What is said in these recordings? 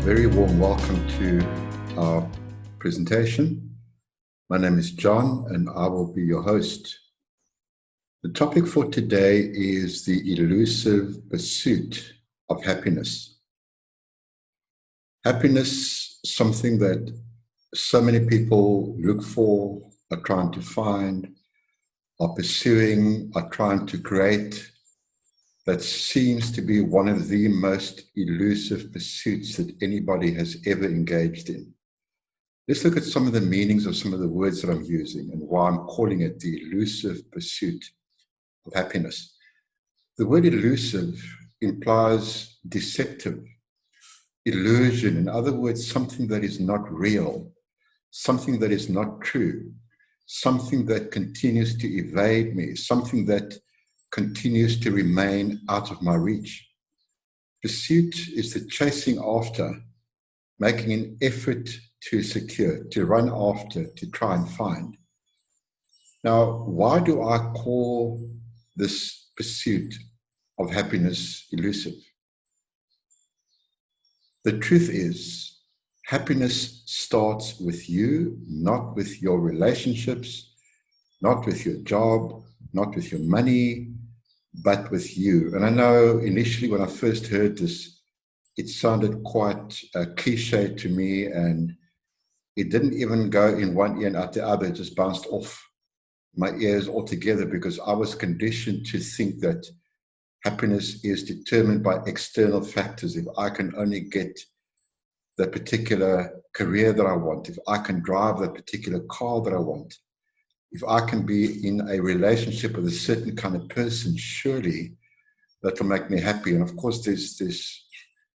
very warm welcome to our presentation. My name is John and I will be your host. The topic for today is the elusive pursuit of happiness. Happiness, something that so many people look for, are trying to find, are pursuing, are trying to create, that seems to be one of the most elusive pursuits that anybody has ever engaged in. Let's look at some of the meanings of some of the words that I'm using and why I'm calling it the elusive pursuit of happiness. The word elusive implies deceptive, illusion, in other words, something that is not real, something that is not true, something that continues to evade me, something that continues to remain out of my reach. Pursuit is the chasing after, making an effort to secure, to run after, to try and find. Now, why do I call this pursuit of happiness elusive? The truth is, happiness starts with you, not with your relationships, not with your job, not with your money, but with you. And I know initially when I first heard this, it sounded quite cliche to me, and it didn't even go in one ear and out the other. It just bounced off my ears altogether because I was conditioned to think that happiness is determined by external factors. If I can only get the particular career that I want, if I can drive the particular car that I want, if I can be in a relationship with a certain kind of person, surely that will make me happy. And of course, there's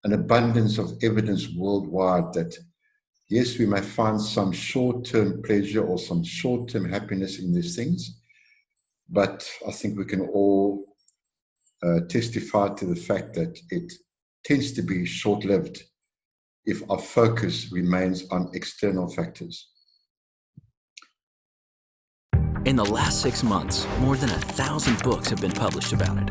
an abundance of evidence worldwide that, yes, we may find some short-term pleasure or some short-term happiness in these things, but I think we can all testify to the fact that it tends to be short-lived if our focus remains on external factors. In the last 6 months, more than 1,000 books have been published about it.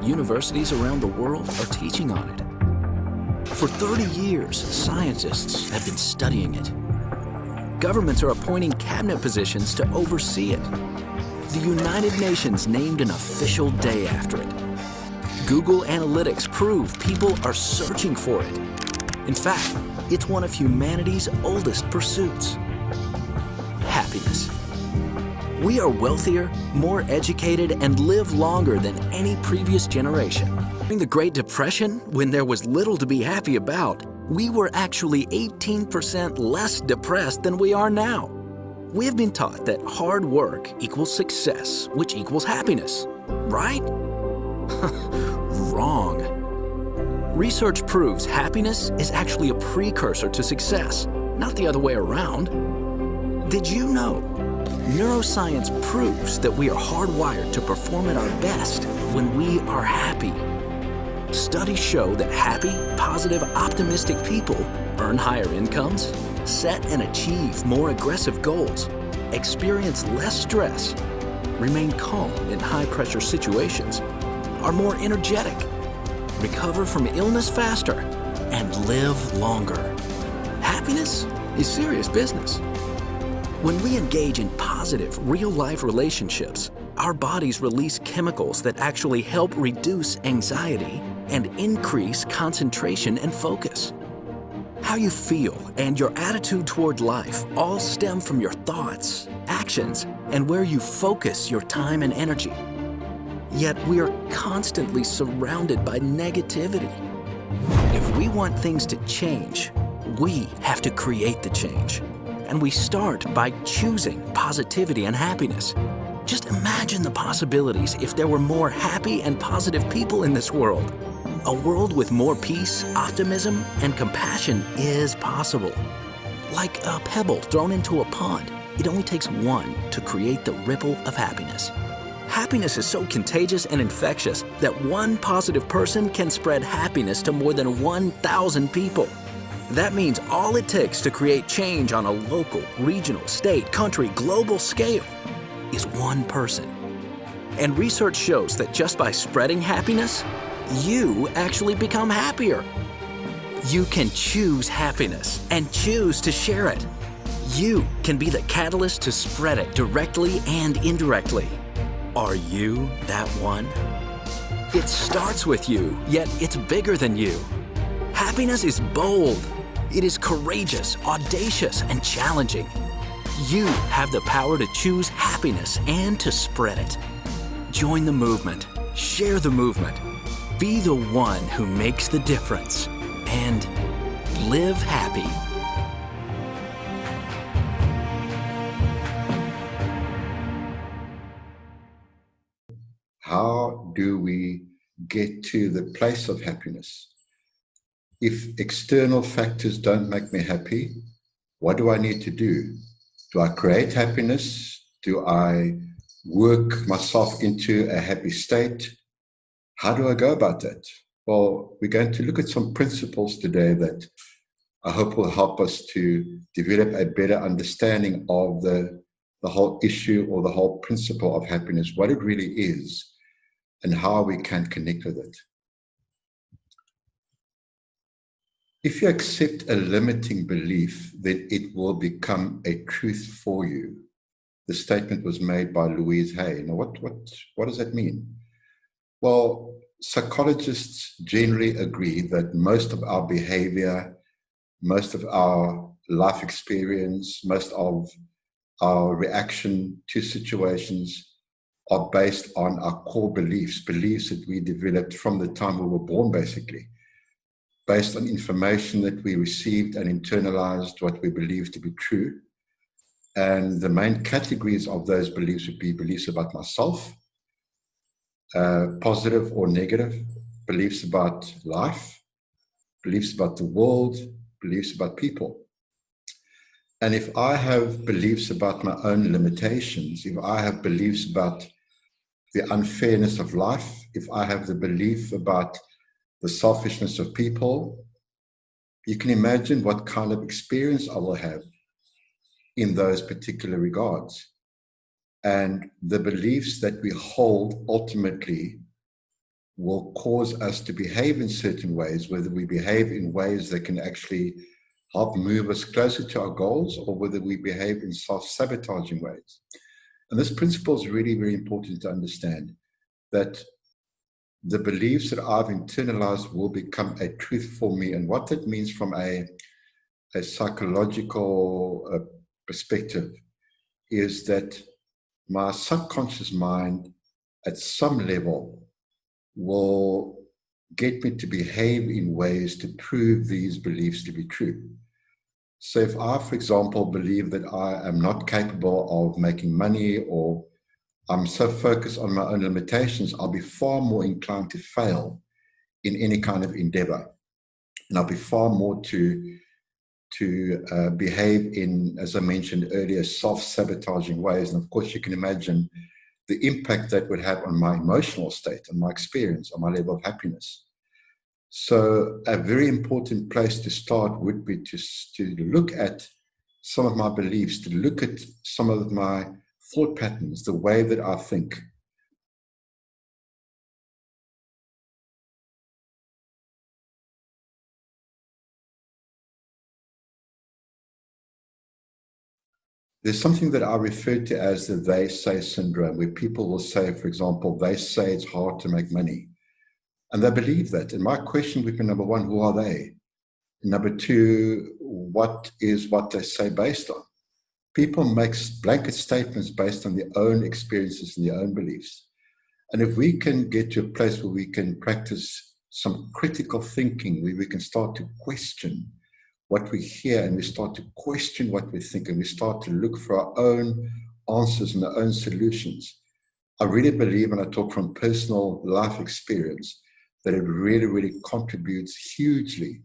Universities around the world are teaching on it. For 30 years, scientists have been studying it. Governments are appointing cabinet positions to oversee it. The United Nations named an official day after it. Google Analytics prove people are searching for it. In fact, it's one of humanity's oldest pursuits. Happiness. We are wealthier, more educated, and live longer than any previous generation. During the Great Depression, when there was little to be happy about, we were actually 18% less depressed than we are now. We have been taught that hard work equals success, which equals happiness, right? Wrong. Research proves happiness is actually a precursor to success, not the other way around. Did you know? Neuroscience proves that we are hardwired to perform at our best when we are happy. Studies show that happy, positive, optimistic people earn higher incomes, set and achieve more aggressive goals, experience less stress, remain calm in high-pressure situations, are more energetic, recover from illness faster, and live longer. Happiness is serious business. When we engage in positive, real-life relationships, our bodies release chemicals that actually help reduce anxiety and increase concentration and focus. How you feel and your attitude toward life all stem from your thoughts, actions, and where you focus your time and energy. Yet we are constantly surrounded by negativity. If we want things to change, we have to create the change. And we start by choosing positivity and happiness. Just imagine the possibilities if there were more happy and positive people in this world. A world with more peace, optimism, and compassion is possible. Like a pebble thrown into a pond, it only takes one to create the ripple of happiness. Happiness is so contagious and infectious that one positive person can spread happiness to more than 1,000 people. That means all it takes to create change on a local, regional, state, country, global scale is one person. And research shows that just by spreading happiness, you actually become happier. You can choose happiness and choose to share it. You can be the catalyst to spread it directly and indirectly. Are you that one? It starts with you, yet it's bigger than you. Happiness is bold. It is courageous, audacious, and challenging. You have the power to choose happiness and to spread it. Join the movement. Share the movement. Be the one who makes the difference. And live happy. How do we get to the place of happiness? If external factors don't make me happy, what do I need to do? Do I create happiness? Do I work myself into a happy state? How do I go about that? Well, we're going to look at some principles today that I hope will help us to develop a better understanding of the whole issue or the whole principle of happiness, what it really is, and how we can connect with it. If you accept a limiting belief, then it will become a truth for you. The statement was made by Louise Hay. Now, what does that mean? Well, psychologists generally agree that most of our behavior, most of our life experience, most of our reaction to situations are based on our core beliefs that we developed from the time we were born, basically, based on information that we received and internalized what we believe to be true. And the main categories of those beliefs would be beliefs about myself, positive or negative, beliefs about life, beliefs about the world, beliefs about people. And if I have beliefs about my own limitations, if I have beliefs about the unfairness of life, if I have the belief about the selfishness of people, you can imagine what kind of experience I will have in those particular regards. And the beliefs that we hold ultimately will cause us to behave in certain ways, whether we behave in ways that can actually help move us closer to our goals, or whether we behave in self-sabotaging ways. And this principle is really, very important to understand, that the beliefs that I've internalized will become a truth for me. And what that means from a psychological perspective is that my subconscious mind at some level will get me to behave in ways to prove these beliefs to be true. So if I, for example, believe that I am not capable of making money, or I'm so focused on my own limitations, I'll be far more inclined to fail in any kind of endeavor. And I'll be far more to behave in, as I mentioned earlier, self-sabotaging ways. And of course, you can imagine the impact that would have on my emotional state, on my experience, on my level of happiness. So a very important place to start would be to look at some of my beliefs, to look at some of my thought patterns, the way that I think. There's something that I refer to as the Vase Syndrome, where people will say, for example, they say it's hard to make money. And they believe that. And my question would be, number one, who are they? Number two, what is what they say based on? People make blanket statements based on their own experiences and their own beliefs. And if we can get to a place where we can practice some critical thinking, where we can start to question what we hear, and we start to question what we think, and we start to look for our own answers and our own solutions, I really believe, and I talk from personal life experience, that it really, really contributes hugely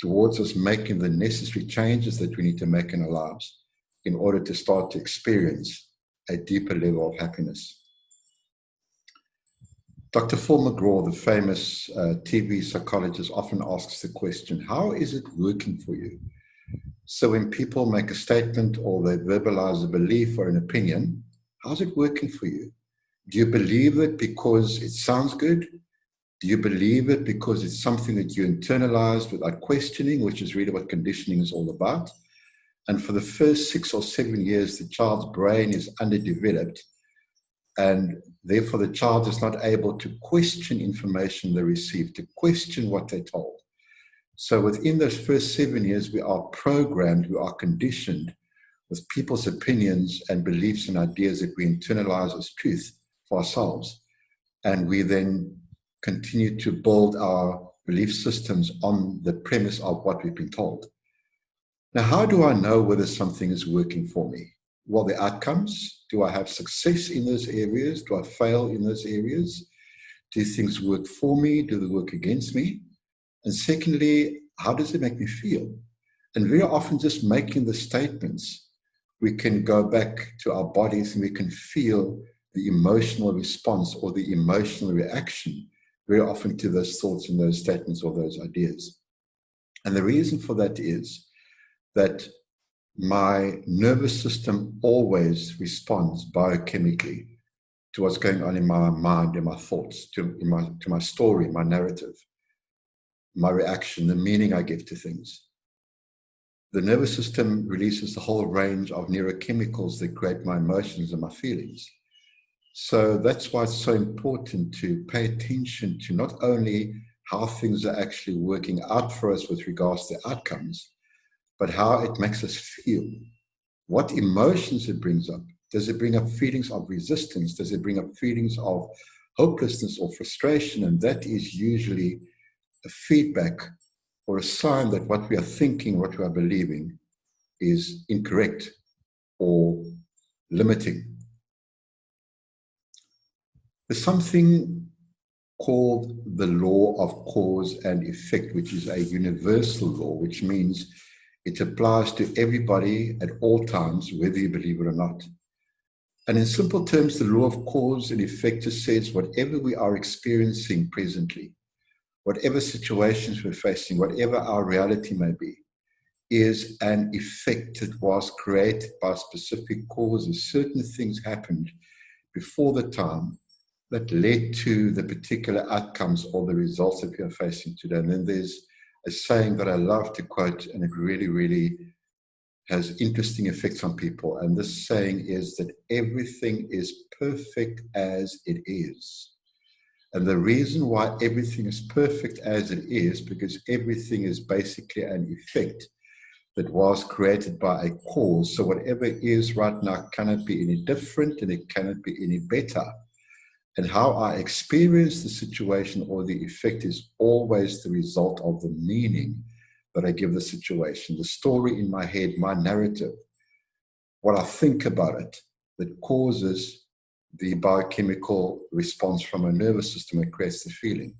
towards us making the necessary changes that we need to make in our lives in order to start to experience a deeper level of happiness. Dr. Phil McGraw, the famous TV psychologist, often asks the question, how is it working for you? So when people make a statement or they verbalize a belief or an opinion, how's it working for you? Do you believe it because it sounds good? Do you believe it because it's something that you internalized without questioning, which is really what conditioning is all about? And for the first 6 or 7 years, the child's brain is underdeveloped, and therefore the child is not able to question information they receive, to question what they're told. So within those first 7 years, we are programmed, we are conditioned with people's opinions and beliefs and ideas that we internalize as truth for ourselves. And we then continue to build our belief systems on the premise of what we've been told. Now, how do I know whether something is working for me? Well, the outcomes. Do I have success in those areas? Do I fail in those areas? Do things work for me? Do they work against me? And secondly, how does it make me feel? And very often just making the statements, we can go back to our bodies and we can feel the emotional response or the emotional reaction very often to those thoughts and those statements or those ideas. And the reason for that is that my nervous system always responds biochemically to what's going on in my mind, in my thoughts, to my story, my narrative, my reaction, the meaning I give to things. The nervous system releases a whole range of neurochemicals that create my emotions and my feelings. So that's why it's so important to pay attention to not only how things are actually working out for us with regards to outcomes, but how it makes us feel. What emotions it brings up. Does it bring up feelings of resistance? Does it bring up feelings of hopelessness or frustration? And that is usually a feedback or a sign that what we are thinking, what we are believing is incorrect or limiting. There's something called the law of cause and effect, which is a universal law, which means it applies to everybody at all times, whether you believe it or not. And in simple terms, the law of cause and effect just says whatever we are experiencing presently, whatever situations we're facing, whatever our reality may be, is an effect that was created by specific causes. Certain things happened before the time that led to the particular outcomes or the results that we are facing today. And then there's a saying that I love to quote, and it really, really has interesting effects on people. And this saying is that everything is perfect as it is. And the reason why everything is perfect as it is, because everything is basically an effect that was created by a cause. So whatever is right now cannot be any different and it cannot be any better. And how I experience the situation or the effect is always the result of the meaning that I give the situation, the story in my head, my narrative, what I think about it, that causes the biochemical response from my nervous system that creates the feeling.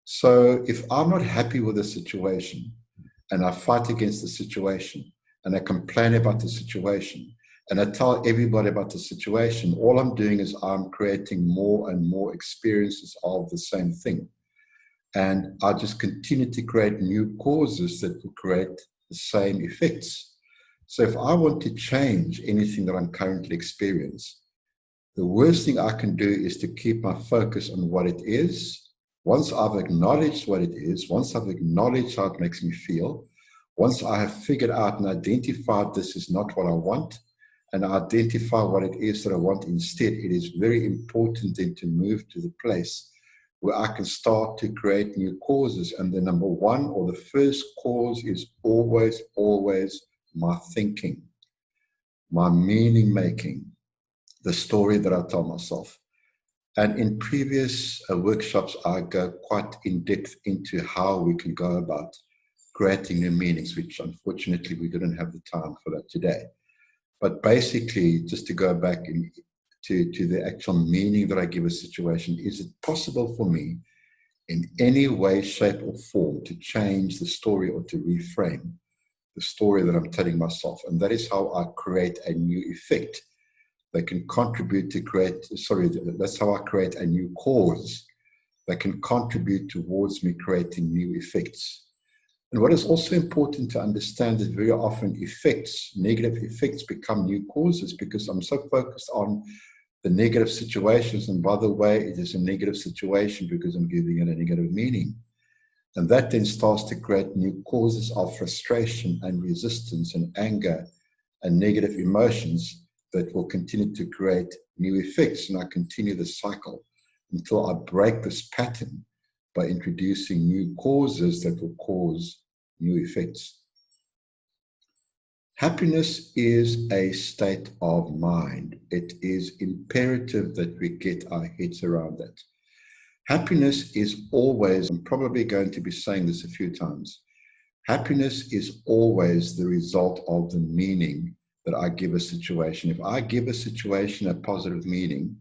So if I'm not happy with the situation and I fight against the situation and I complain about the situation, and I tell everybody about the situation, all I'm doing is I'm creating more and more experiences of the same thing. And I just continue to create new causes that will create the same effects. So if I want to change anything that I'm currently experiencing, the worst thing I can do is to keep my focus on what it is. Once I've acknowledged what it is, once I've acknowledged how it makes me feel, once I have figured out and identified this is not what I want, and identify what it is that I want instead, it is very important then to move to the place where I can start to create new causes. And the number one or the first cause is always, always my thinking, my meaning making, the story that I tell myself. And in previous workshops, I go quite in depth into how we can go about creating new meanings, which unfortunately we didn't have the time for that today. But basically, just to go back to the actual meaning that I give a situation, is it possible for me in any way, shape or form to change the story or to reframe the story that I'm telling myself? And that is how I create a new effect that can contribute to that's how I create a new cause that can contribute towards me creating new effects. And what is also important to understand is very often effects, negative effects, become new causes because I'm so focused on the negative situations. And by the way, it is a negative situation because I'm giving it a negative meaning. And that then starts to create new causes of frustration and resistance and anger and negative emotions that will continue to create new effects. And I continue the cycle until I break this pattern by introducing new causes that will cause new effects. Happiness is a state of mind. It is imperative that we get our heads around that. Happiness is always, I'm probably going to be saying this a few times, happiness is always the result of the meaning that I give a situation. If I give a situation a positive meaning,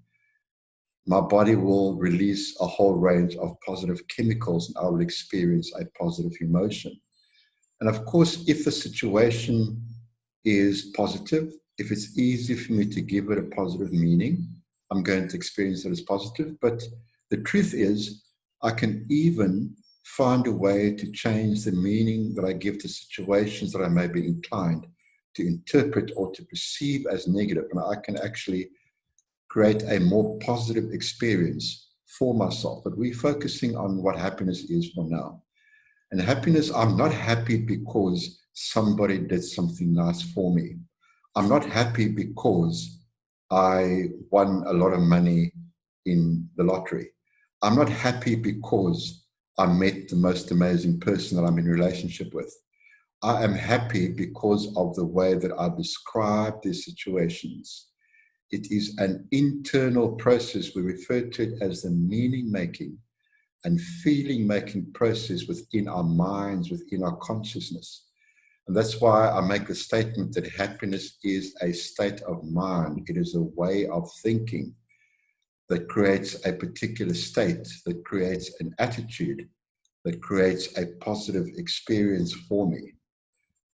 my body will release a whole range of positive chemicals and I will experience a positive emotion. And of course, if the situation is positive, if it's easy for me to give it a positive meaning, I'm going to experience it as positive. But the truth is, I can even find a way to change the meaning that I give to situations that I may be inclined to interpret or to perceive as negative. And I can actually create a more positive experience for myself. But we're focusing on what happiness is for now. And happiness, I'm not happy because somebody did something nice for me. I'm not happy because I won a lot of money in the lottery. I'm not happy because I met the most amazing person that I'm in a relationship with. I am happy because of the way that I describe these situations. It is an internal process. We refer to it as the meaning-making and feeling-making process within our minds, within our consciousness. And that's why I make the statement that happiness is a state of mind. It is a way of thinking that creates a particular state, that creates an attitude, that creates a positive experience for me.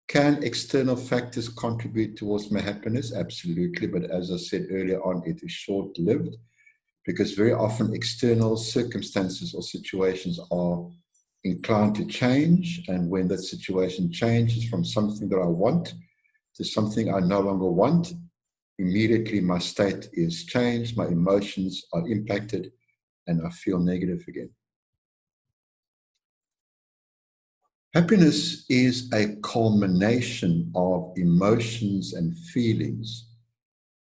Can external factors contribute towards my happiness? Absolutely. But as I said earlier on, it is short-lived because very often external circumstances or situations are inclined to change. And when that situation changes from something that I want to something I no longer want, immediately my state is changed, my emotions are impacted, and I feel negative again. Happiness is a culmination of emotions and feelings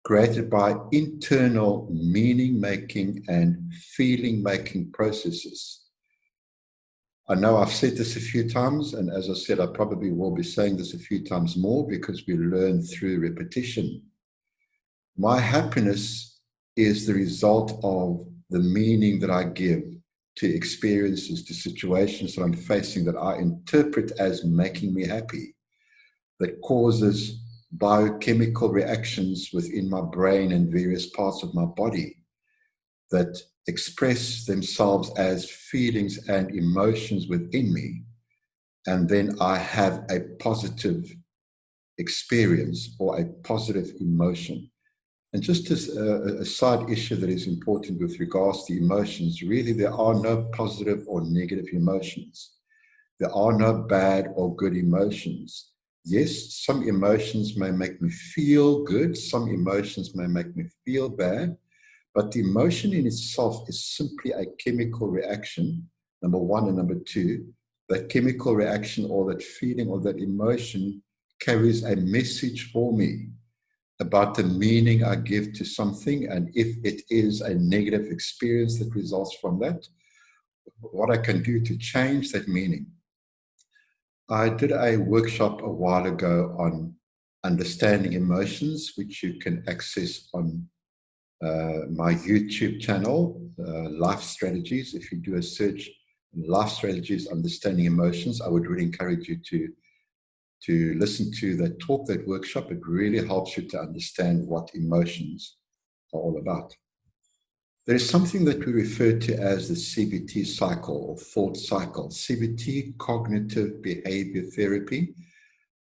created by internal meaning-making and feeling-making processes. I know I've said this a few times, and as I said, I probably will be saying this a few times more because we learn through repetition. My happiness is the result of the meaning that I give to experiences, to situations that I'm facing that I interpret as making me happy, that causes biochemical reactions within my brain and various parts of my body that express themselves as feelings and emotions within me. And then I have a positive experience or a positive emotion. And just as a side issue that is important with regards to emotions, really there are no positive or negative emotions. There are no bad or good emotions. Yes, some emotions may make me feel good, some emotions may make me feel bad, but the emotion in itself is simply a chemical reaction, number one, and number two, that chemical reaction or that feeling or that emotion carries a message for me about the meaning I give to something, and if it is a negative experience that results from that, what I can do to change that meaning. I did a workshop a while ago on understanding emotions, which you can access on my YouTube channel, Life Strategies. If you do a search, Life Strategies, Understanding Emotions, I would really encourage you to listen to that talk, that workshop. It really helps you to understand what emotions are all about. There is something that we refer to as the CBT cycle or thought cycle. CBT, cognitive behavior therapy.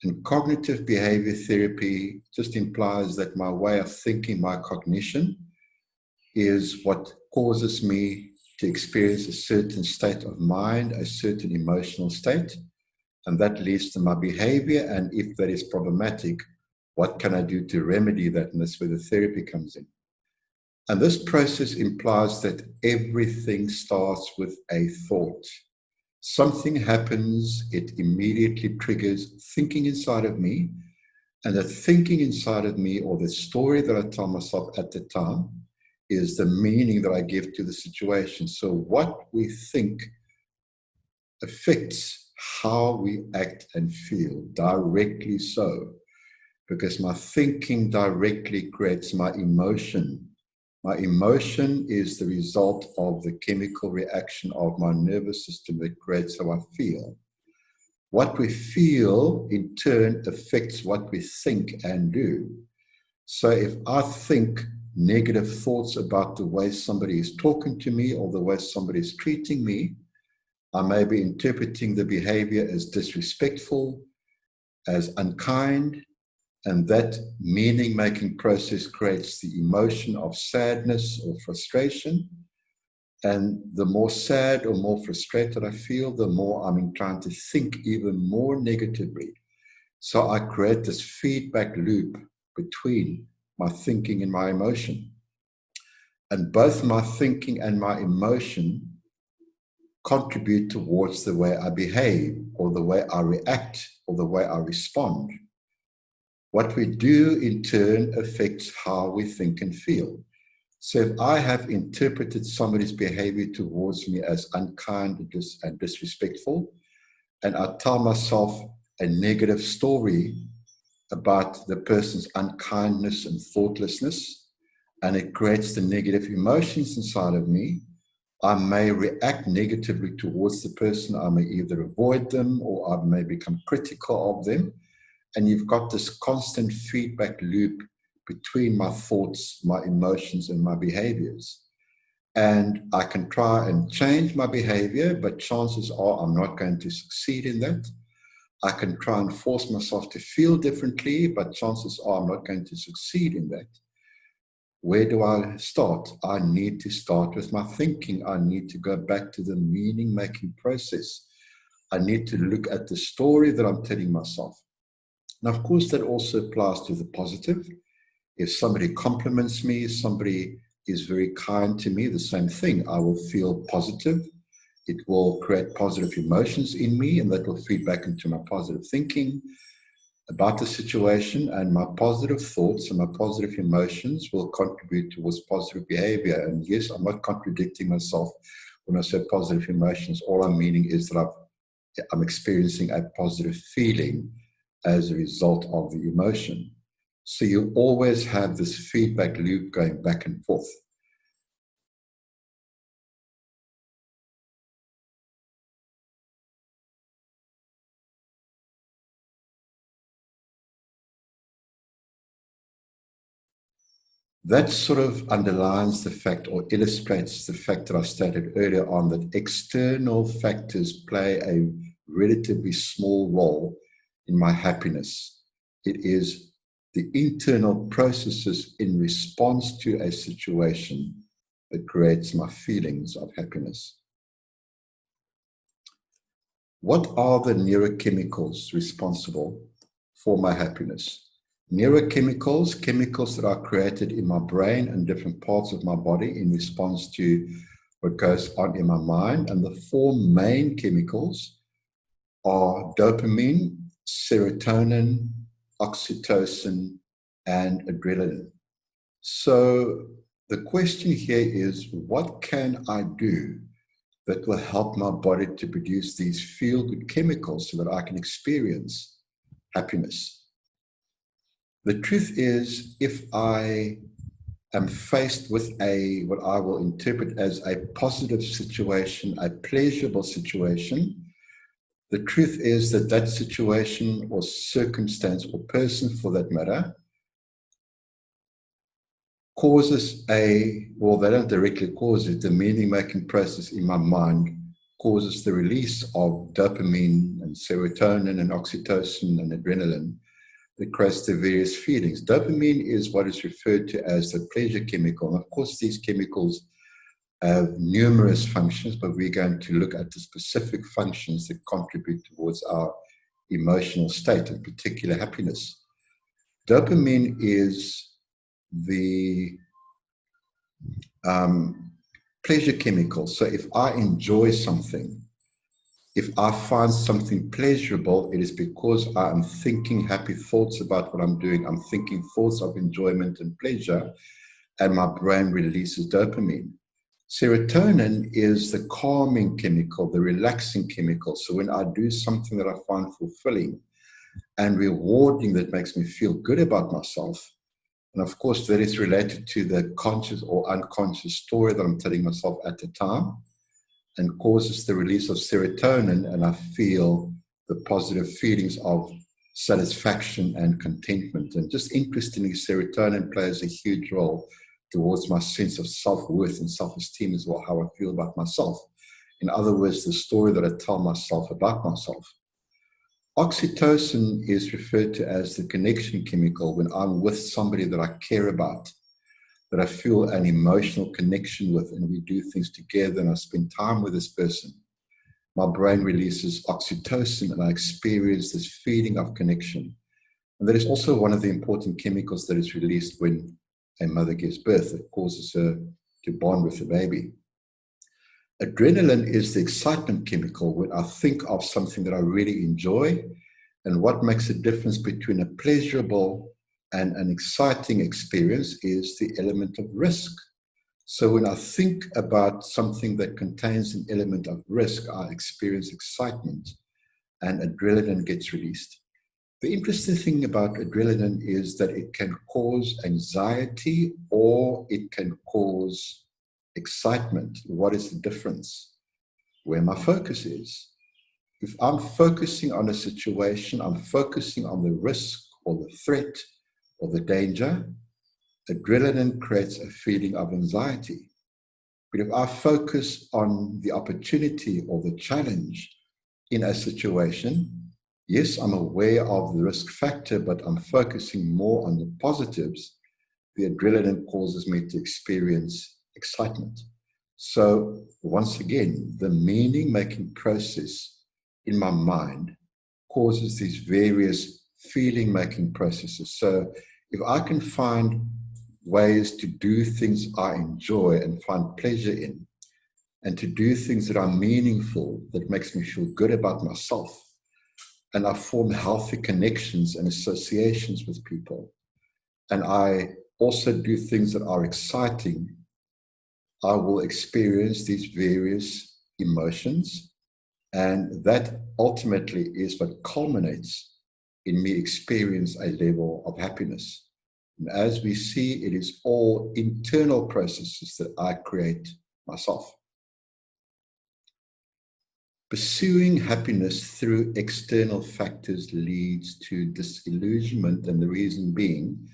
And cognitive behavior therapy just implies that my way of thinking, my cognition, is what causes me to experience a certain state of mind, a certain emotional state. And that leads to my behavior. And if that is problematic, what can I do to remedy that? And that's where the therapy comes in. And this process implies that everything starts with a thought. Something happens, it immediately triggers thinking inside of me, and that thinking inside of me, or the story that I tell myself at the time, is the meaning that I give to the situation. So what we think affects how we act and feel, directly so, because my thinking directly creates my emotion. My emotion is the result of the chemical reaction of my nervous system that creates how I feel. What we feel, in turn, affects what we think and do. So if I think negative thoughts about the way somebody is talking to me or the way somebody is treating me, I may be interpreting the behavior as disrespectful, as unkind, and that meaning-making process creates the emotion of sadness or frustration. And the more sad or more frustrated I feel, the more I'm inclined to think even more negatively. So I create this feedback loop between my thinking and my emotion. And both my thinking and my emotion contribute towards the way I behave, or the way I react, or the way I respond. What we do in turn affects how we think and feel. So if I have interpreted somebody's behavior towards me as unkind and disrespectful, and I tell myself a negative story about the person's unkindness and thoughtlessness, and it creates the negative emotions inside of me, I may react negatively towards the person. I may either avoid them or I may become critical of them. And you've got this constant feedback loop between my thoughts, my emotions, and my behaviors. And I can try and change my behavior, but chances are I'm not going to succeed in that. I can try and force myself to feel differently, but chances are I'm not going to succeed in that. Where do I start? I need to start with my thinking. I need to go back to the meaning-making process. I need to look at the story that I'm telling myself. Now, of course, that also applies to the positive. If somebody compliments me, somebody is very kind to me, the same thing. I will feel positive. It will create positive emotions in me, and that will feed back into my positive thinking about the situation, and my positive thoughts and my positive emotions will contribute towards positive behavior. And yes, I'm not contradicting myself when I say positive emotions. All I'm meaning is that I'm experiencing a positive feeling as a result of the emotion. So you always have this feedback loop going back and forth. That sort of underlines the fact, or illustrates the fact that I stated earlier on, that external factors play a relatively small role in my happiness. It is the internal processes in response to a situation that creates my feelings of happiness. What are the neurochemicals responsible for my happiness? Neurochemicals, chemicals that are created in my brain and different parts of my body in response to what goes on in my mind. And the four main chemicals are dopamine, serotonin, oxytocin, and adrenaline. So the question here is, what can I do that will help my body to produce these feel-good chemicals so that I can experience happiness? The truth is, if I am faced with what I will interpret as a positive situation, a pleasurable situation, the truth is that that situation or circumstance or person, for that matter, causes well, they don't directly cause it, the meaning-making process in my mind causes the release of dopamine and serotonin and oxytocin and adrenaline that creates the various feelings. Dopamine is what is referred to as the pleasure chemical. And of course, these chemicals have numerous functions, but we're going to look at the specific functions that contribute towards our emotional state, in particular happiness. Dopamine is the pleasure chemicals. So if I enjoy something, if I find something pleasurable, it is because I am thinking happy thoughts about what I'm doing. I'm thinking thoughts of enjoyment and pleasure, and my brain releases dopamine. Serotonin is the calming chemical, the relaxing chemical. So when I do something that I find fulfilling and rewarding, that makes me feel good about myself, and of course that is related to the conscious or unconscious story that I'm telling myself at the time, and causes the release of serotonin, and I feel the positive feelings of satisfaction and contentment. And just interestingly, serotonin plays a huge role towards my sense of self-worth and self-esteem as well, how I feel about myself. In other words, the story that I tell myself about myself. Oxytocin is referred to as the connection chemical when I'm with somebody that I care about, that I feel an emotional connection with, and we do things together and I spend time with this person. My brain releases oxytocin and I experience this feeling of connection. And that is also one of the important chemicals that is released when a mother gives birth. It causes her to bond with the baby. Adrenaline is the excitement chemical when I think of something that I really enjoy, and what makes a difference between a pleasurable and an exciting experience is the element of risk. So when I think about something that contains an element of risk, I experience excitement and adrenaline gets released. The interesting thing about adrenaline is that it can cause anxiety or it can cause excitement. What is the difference? Where my focus is. If I'm focusing on a situation, I'm focusing on the risk or the threat or the danger, adrenaline creates a feeling of anxiety. But if I focus on the opportunity or the challenge in a situation, yes, I'm aware of the risk factor, but I'm focusing more on the positives. The adrenaline causes me to experience excitement. So once again, the meaning-making process in my mind causes these various feeling-making processes. So if I can find ways to do things I enjoy and find pleasure in, and to do things that are meaningful, that makes me feel good about myself, and I form healthy connections and associations with people, and I also do things that are exciting, I will experience these various emotions, and that ultimately is what culminates in me experience a level of happiness. And as we see, it is all internal processes that I create myself. Pursuing happiness through external factors leads to disillusionment, and the reason being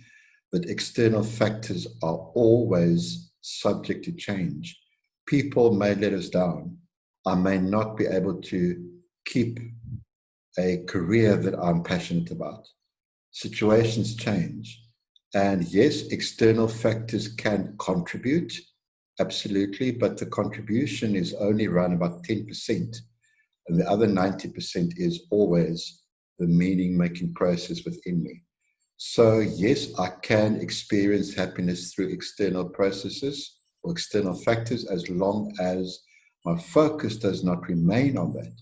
that external factors are always subject to change. People may let us down. I may not be able to keep a career that I'm passionate about. Situations change. And yes, external factors can contribute, absolutely, but the contribution is only around about 10%. And the other 90% is always the meaning-making process within me. So yes, I can experience happiness through external processes or external factors as long as my focus does not remain on that.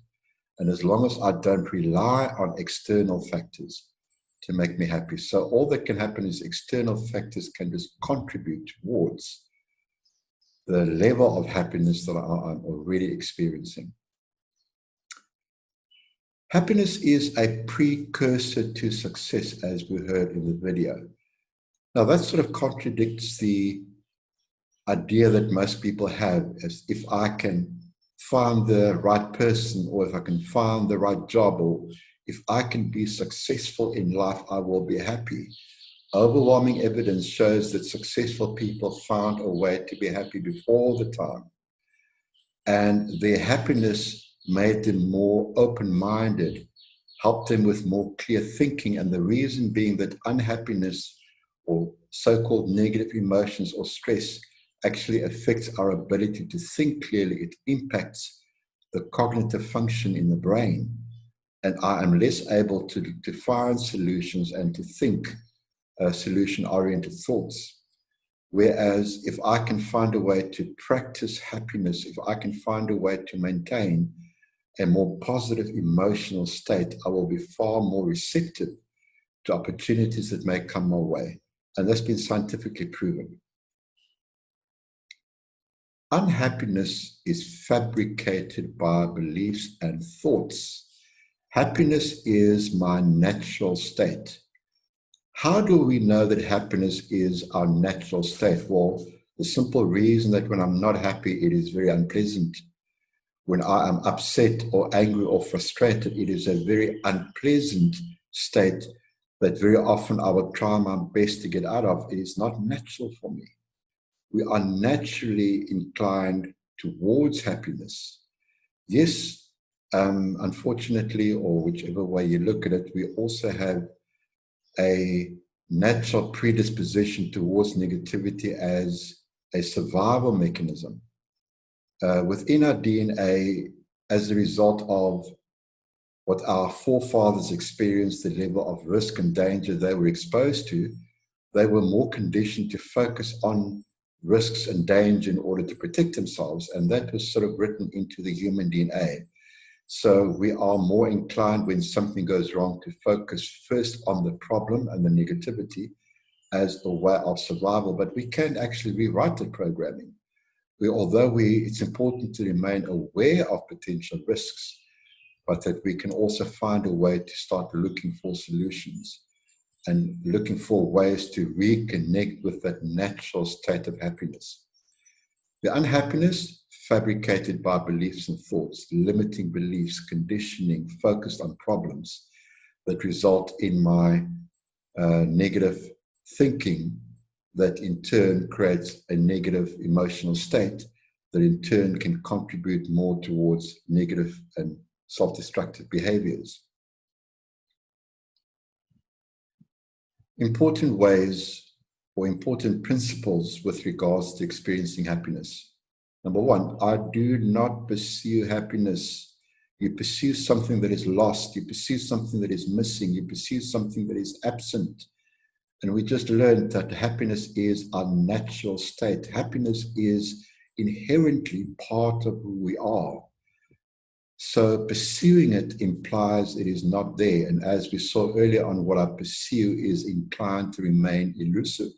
And as long as I don't rely on external factors to make me happy. So all that can happen is external factors can just contribute towards the level of happiness that I'm already experiencing. Happiness is a precursor to success, as we heard in the video. Now that sort of contradicts the idea that most people have, as if I can find the right person, or if I can find the right job, or if I can be successful in life, I will be happy. Overwhelming evidence shows that successful people found a way to be happy before the time. And their happiness made them more open-minded, helped them with more clear thinking. And the reason being that unhappiness or so-called negative emotions or stress actually affects our ability to think clearly. It impacts the cognitive function in the brain. And I am less able to find solutions and to think solution-oriented thoughts. Whereas if I can find a way to practice happiness, if I can find a way to maintain a more positive emotional state, I will be far more receptive to opportunities that may come my way. And that's been scientifically proven. Unhappiness is fabricated by beliefs and thoughts. Happiness is my natural state. How do we know that happiness is our natural state? Well, the simple reason that when I'm not happy, it is very unpleasant. When I am upset or angry or frustrated, it is a very unpleasant state that very often I will try my best to get out of. It is not natural for me. We are naturally inclined towards happiness. Yes, unfortunately, or whichever way you look at it, we also have a natural predisposition towards negativity as a survival mechanism. Within our DNA, as a result of what our forefathers experienced, the level of risk and danger they were exposed to, they were more conditioned to focus on risks and danger in order to protect themselves. And that was sort of written into the human DNA. So we are more inclined when something goes wrong to focus first on the problem and the negativity as a way of survival. But we can actually rewrite the programming. It's important to remain aware of potential risks, but that we can also find a way to start looking for solutions and looking for ways to reconnect with that natural state of happiness. The unhappiness fabricated by beliefs and thoughts, limiting beliefs, conditioning, focused on problems that result in my negative thinking, that in turn creates a negative emotional state that in turn can contribute more towards negative and self-destructive behaviors. Important ways or important principles with regards to experiencing happiness. Number one, I do not pursue happiness. You pursue something that is lost. You pursue something that is missing. You pursue something that is absent. And we just learned that happiness is our natural state. Happiness is inherently part of who we are. So pursuing it implies it is not there. And as we saw earlier on, what I pursue is inclined to remain elusive.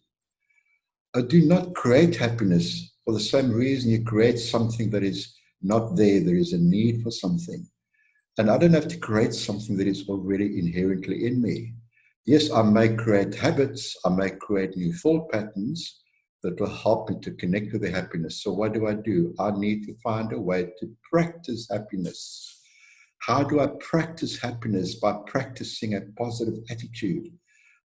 I do not create happiness for the same reason you create something that is not there. There is a need for something. And I don't have to create something that is already inherently in me. Yes, I may create habits. I may create new thought patterns that will help me to connect with the happiness. So what do? I need to find a way to practice happiness. How do I practice happiness? By practicing a positive attitude,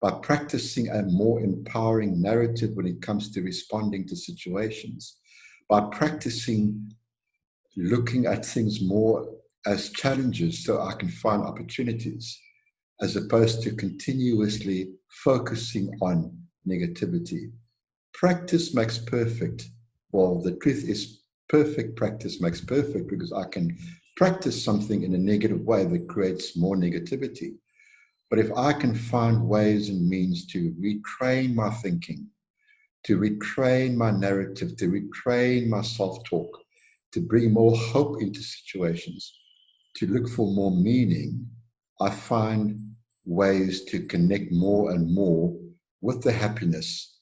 by practicing a more empowering narrative when it comes to responding to situations, by practicing looking at things more as challenges so I can find opportunities, as opposed to continuously focusing on negativity. Practice makes perfect. Well, the truth is perfect practice makes perfect, because I can practice something in a negative way that creates more negativity. But if I can find ways and means to retrain my thinking, to retrain my narrative, to retrain my self-talk, to bring more hope into situations, to look for more meaning, I find ways to connect more and more with the happiness,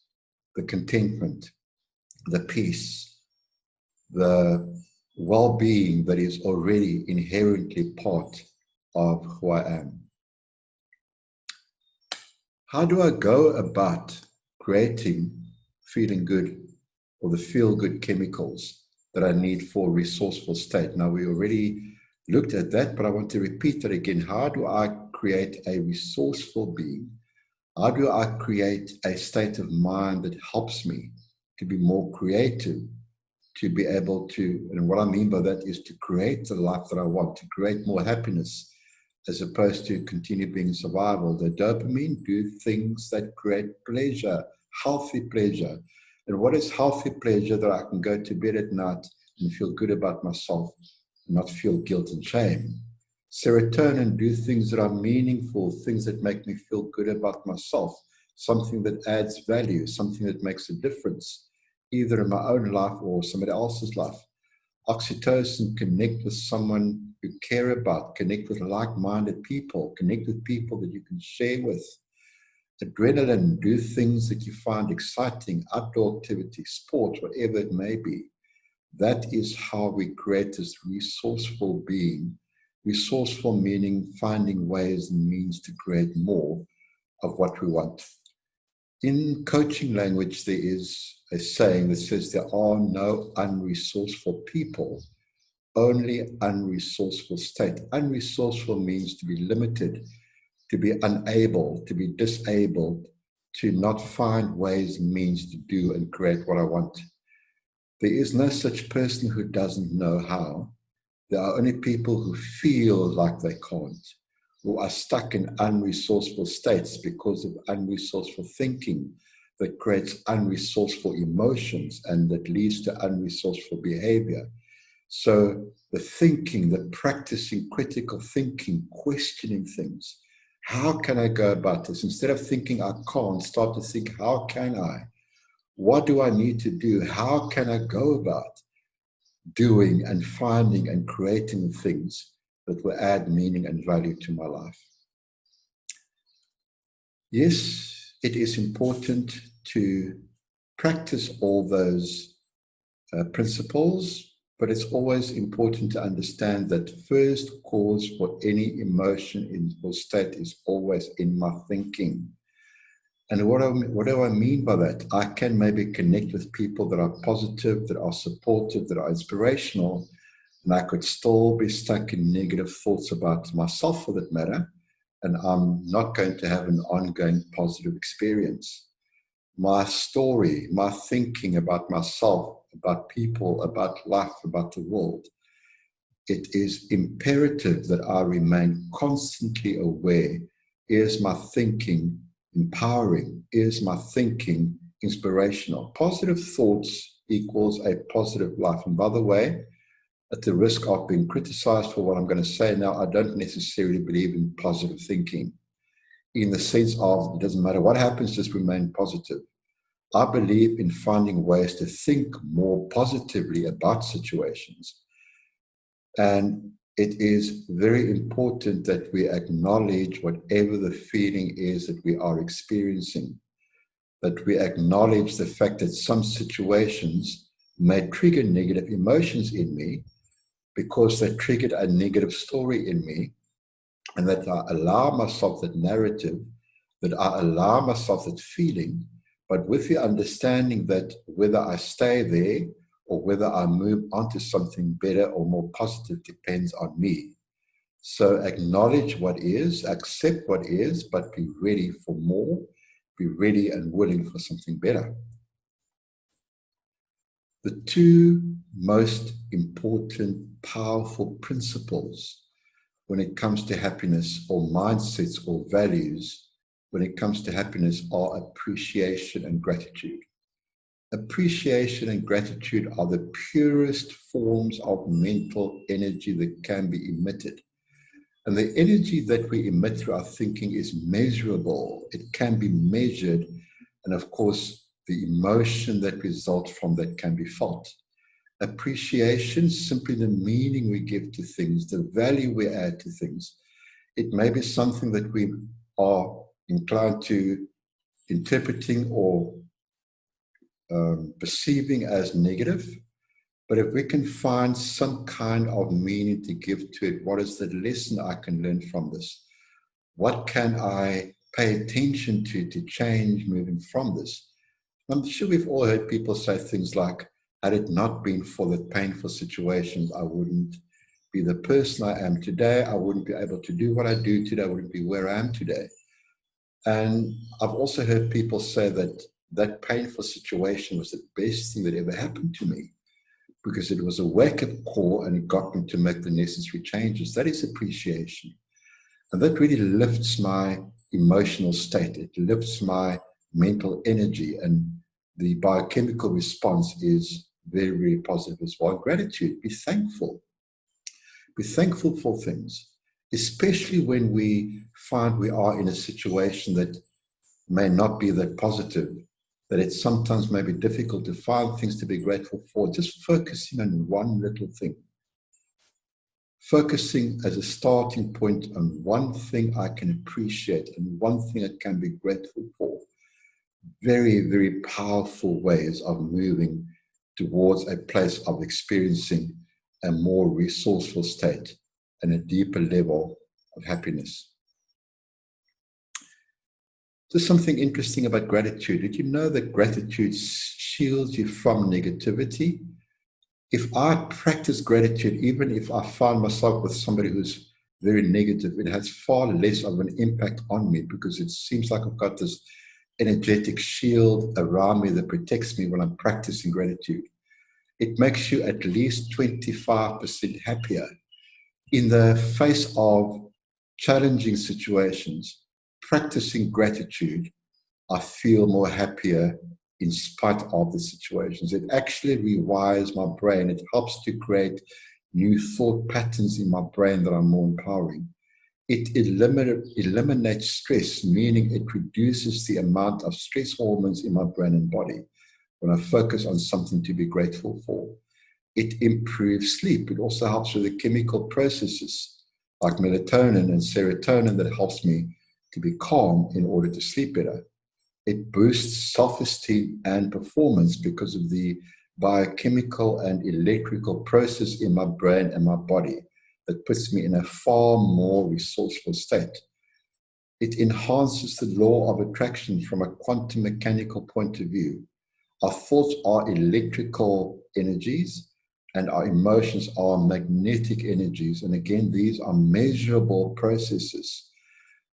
the contentment, the peace, the well-being that is already inherently part of who I am. How do I go about creating feeling good, or the feel-good chemicals that I need for a resourceful state? Now, we already looked at that, but I want to repeat that again. How do I create a resourceful being? How do I create a state of mind that helps me to be more creative, to be able to, and what I mean by that is to create the life that I want, to create more happiness, as opposed to continue being survival. The dopamine, do things that create pleasure, healthy pleasure. And what is healthy pleasure? That I can go to bed at night and feel good about myself, and not feel guilt and shame. Serotonin, do things that are meaningful, things that make me feel good about myself. something that adds value, something that makes a difference, either in my own life or somebody else's life. Oxytocin, connect with someone you care about, connect with like-minded people, connect with people that you can share with. Adrenaline, do things that you find exciting, outdoor activity, sport, whatever it may be. That is how we create this resourceful being. Resourceful meaning finding ways and means to create more of what we want. In coaching language, there is a saying that says there are no unresourceful people, only unresourceful state. Unresourceful means to be limited, to be unable, to be disabled, to not find ways and means to do and create what I want. There is no such person who doesn't know how. There are only people who feel like they can't, who are stuck in unresourceful states because of unresourceful thinking that creates unresourceful emotions and that leads to unresourceful behavior. So the thinking, the practicing critical thinking, questioning things. How can I go about this? Instead of thinking I can't, start to think, how can I? What do I need to do? How can I go about doing and finding and creating things that will add meaning and value to my life? Yes, it is important to practice all those principles, but it's always important to understand that first cause for any emotion or state is always in my thinking. And what do I mean by that? I can maybe connect with people that are positive, that are supportive, that are inspirational, and I could still be stuck in negative thoughts about myself for that matter, and I'm not going to have an ongoing positive experience. My story, my thinking about myself, about people, about life, about the world, it is imperative that I remain constantly aware. Is my thinking empowering? Is my thinking inspirational? Positive thoughts equals a positive life. And by the way, at the risk of being criticized for what I'm going to say now, I don't necessarily believe in positive thinking in the sense of it doesn't matter what happens, just remain positive. I believe in finding ways to think more positively about situations. And it is very important that we acknowledge whatever the feeling is that we are experiencing, that we acknowledge the fact that some situations may trigger negative emotions in me because they triggered a negative story in me, and that I allow myself that narrative, that I allow myself that feeling, but with the understanding that whether I stay there or whether I move on to something better or more positive depends on me. So acknowledge what is, accept what is, but be ready for more, be ready and willing for something better. The two most important, powerful principles when it comes to happiness or mindsets or values, when it comes to happiness, are appreciation and gratitude. Appreciation and gratitude are the purest forms of mental energy that can be emitted. And the energy that we emit through our thinking is measurable. It can be measured. And of course, the emotion that results from that can be felt. Appreciation, simply the meaning we give to things, the value we add to things. It may be something that we are inclined to interpreting or perceiving as negative, but if we can find some kind of meaning to give to it, what is the lesson I can learn from this? What can I pay attention to change moving from this? I'm sure we've all heard people say things like, had it not been for the painful situations, I wouldn't be the person I am today. I wouldn't be able to do what I do today. I wouldn't be where I am today. And I've also heard people say that that painful situation was the best thing that ever happened to me because it was a wake-up call and it got me to make the necessary changes. That is appreciation. And that really lifts my emotional state. It lifts my mental energy, and the biochemical response is very, very positive as well. Gratitude, be thankful. Be thankful for things, especially when we find we are in a situation that may not be that positive, that it sometimes may be difficult to find things to be grateful for, just focusing on one little thing. Focusing as a starting point on one thing I can appreciate and one thing I can be grateful for. Very, very powerful ways of moving towards a place of experiencing a more resourceful state and a deeper level of happiness. There's something interesting about gratitude. Did you know that gratitude shields you from negativity? If I practice gratitude, even if I find myself with somebody who's very negative, it has far less of an impact on me because it seems like I've got this energetic shield around me that protects me when I'm practicing gratitude. It makes you at least 25% happier. In the face of challenging situations, practicing gratitude, I feel more happier in spite of the situations. It actually rewires my brain. It helps to create new thought patterns in my brain that are more empowering. It eliminates stress, meaning it reduces the amount of stress hormones in my brain and body when I focus on something to be grateful for. It improves sleep. It also helps with the chemical processes like melatonin and serotonin that helps me to be calm in order to sleep better. It boosts self-esteem and performance because of the biochemical and electrical process in my brain and my body that puts me in a far more resourceful state. It enhances the law of attraction from a quantum mechanical point of view. Our thoughts are electrical energies and our emotions are magnetic energies. And again, these are measurable processes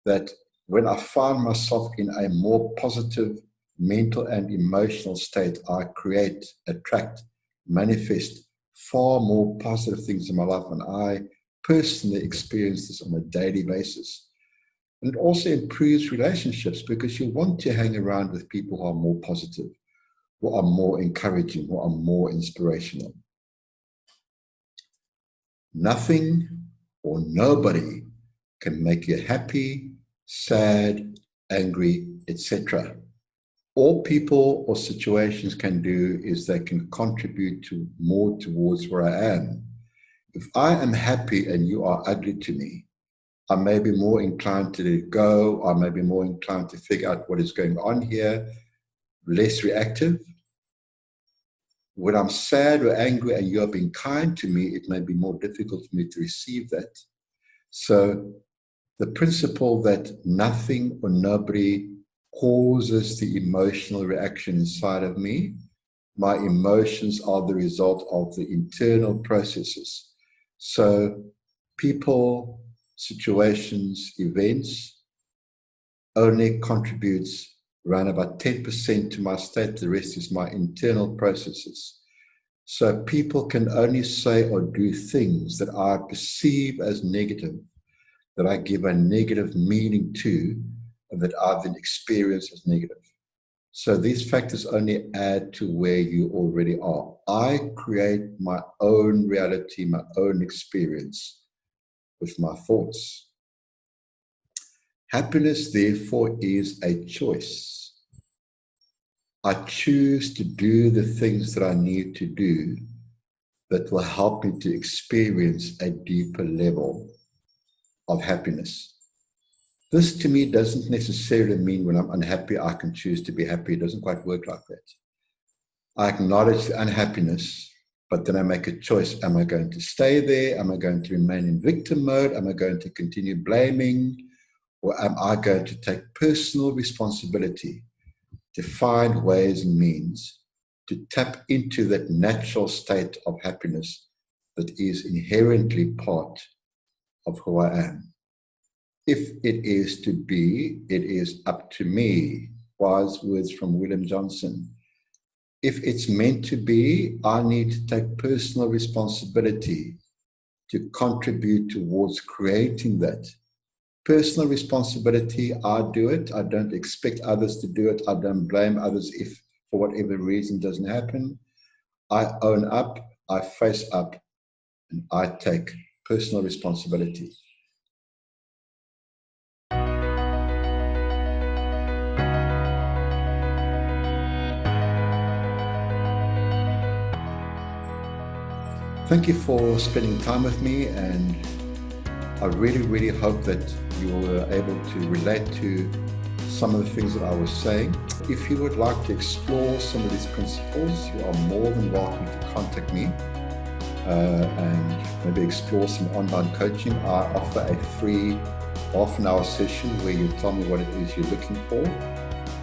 that when I find myself in a more positive mental and emotional state, I create, attract, manifest far more positive things in my life. And I personally experience this on a daily basis. And it also improves relationships because you want to hang around with people who are more positive, who are more encouraging, who are more inspirational. Nothing or nobody can make you happy, sad, angry, etc. All people or situations can do is they can contribute to more towards where I am. If I am happy and you are ugly to me, I may be more inclined to let it go. I may be more inclined to figure out what is going on here, less reactive. When I'm sad or angry and you're being kind to me, it may be more difficult for me to receive that. So the principle that nothing or nobody causes the emotional reaction inside of me, my emotions are the result of the internal processes. So people, situations, events only contributes around about 10% to my state. The rest is my internal processes. So people can only say or do things that I perceive as negative, that I give a negative meaning to, and that I then experience as negative. So these factors only add to where you already are. I create my own reality, my own experience with my thoughts. Happiness, therefore, is a choice. I choose to do the things that I need to do that will help me to experience a deeper level of happiness. This to me doesn't necessarily mean when I'm unhappy, I can choose to be happy. It doesn't quite work like that. I acknowledge the unhappiness, but then I make a choice. Am I going to stay there? Am I going to remain in victim mode? Am I going to continue blaming? Or am I going to take personal responsibility to find ways and means to tap into that natural state of happiness that is inherently part of who I am? If it is to be, it is up to me. Wise words from William Johnson. If it's meant to be, I need to take personal responsibility to contribute towards creating that. Personal responsibility, I do it. I don't expect others to do it. I don't blame others if for whatever reason it doesn't happen. I own up, I face up, and I take personal responsibility. Thank you for spending time with me, and I really, really hope that you were able to relate to some of the things that I was saying. If you would like to explore some of these principles, you are more than welcome to contact me and maybe explore some online coaching. I offer a free half-an-hour session where you tell me what it is you're looking for.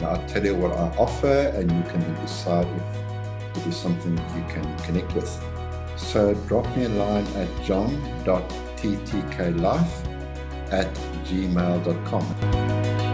Now, I'll tell you what I offer, and you can decide if it is something that you can connect with. So drop me a line at john.ttklife@gmail.com.